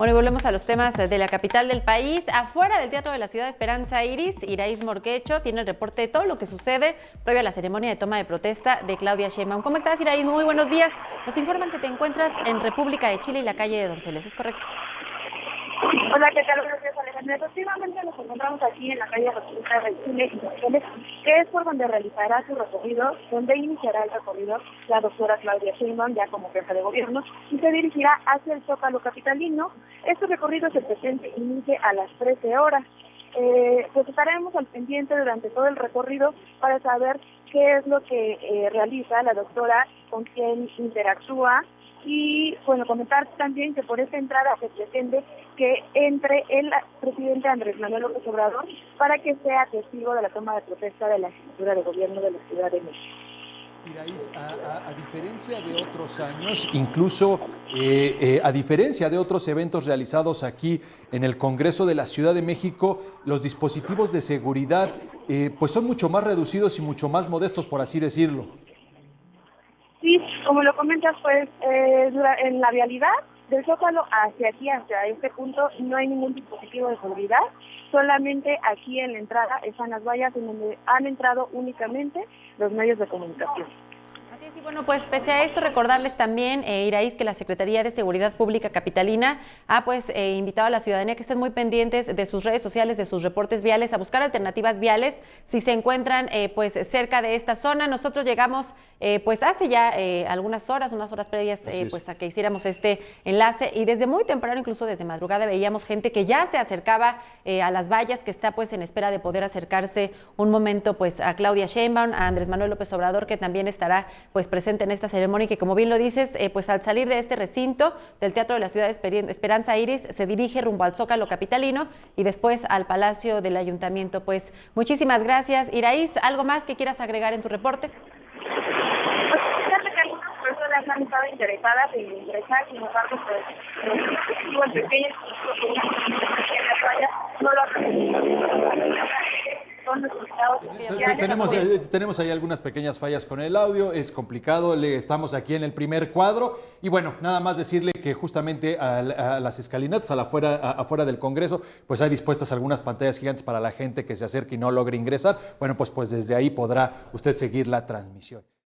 Bueno, y volvemos a los temas de la capital del país. Afuera del Teatro de la Ciudad Esperanza Iris, Iraíz Morquecho tiene el reporte de todo lo que sucede previo a la ceremonia de toma de protesta de Claudia Sheinbaum. ¿Cómo estás, Iraíz? Muy buenos días. Nos informan que te encuentras en República de Chile y la calle de Donceles, ¿es correcto? Hola, ¿qué tal? Buenos días, Alejandra. Efectivamente nos encontramos aquí en la calle República de Chile y Donceles, que es por donde realizará su recorrido, donde iniciará el recorrido la doctora Claudia Sheinbaum, ya como jefa de gobierno, y se dirigirá hacia el Zócalo capitalino. Este recorrido se pretende inicie a las 13 horas. Pues estaremos al pendiente durante todo el recorrido para saber qué es lo que realiza la doctora, con quién interactúa. Y bueno, comentar también que por esta entrada se pretende que entre el presidente Andrés Manuel López Obrador para que sea testigo de la toma de protesta de la jefatura de gobierno de la Ciudad de México. Iraíz, a diferencia de otros años, incluso a diferencia de otros eventos realizados aquí en el Congreso de la Ciudad de México, los dispositivos de seguridad pues son mucho más reducidos y mucho más modestos, por así decirlo. Sí, como lo comentas, pues en la vialidad del Zócalo hacia aquí, hacia este punto, no hay ningún dispositivo de seguridad, solamente aquí en la entrada están las vallas en donde han entrado únicamente los medios de comunicación. Así es, y bueno, pues pese a esto, recordarles también, Iraíz, que la Secretaría de Seguridad Pública Capitalina ha invitado a la ciudadanía que estén muy pendientes de sus redes sociales, de sus reportes viales, a buscar alternativas viales si se encuentran pues cerca de esta zona. Nosotros llegamos pues hace ya algunas horas, unas horas previas pues a que hiciéramos este enlace, y desde muy temprano, incluso desde madrugada, veíamos gente que ya se acercaba a las vallas, que está pues en espera de poder acercarse un momento pues a Claudia Sheinbaum, a Andrés Manuel López Obrador, que también estará pues presente en esta ceremonia, y que, como bien lo dices, pues al salir de este recinto del Teatro de la Ciudad de Esperanza Iris, se dirige rumbo al Zócalo capitalino y después al Palacio del Ayuntamiento. Pues muchísimas gracias, Iraíz. ¿Algo más que quieras agregar en tu reporte? Fíjate que algunas personas han estado interesadas en ingresar, sin embargo, pues pequeños no lo hacen. Tenemos ahí algunas pequeñas fallas con el audio, es complicado, estamos aquí en el primer cuadro y bueno, nada más decirle que justamente a las escalinatas afuera del Congreso, pues hay dispuestas algunas pantallas gigantes para la gente que se acerque y no logre ingresar. Bueno, pues desde ahí podrá usted seguir la transmisión.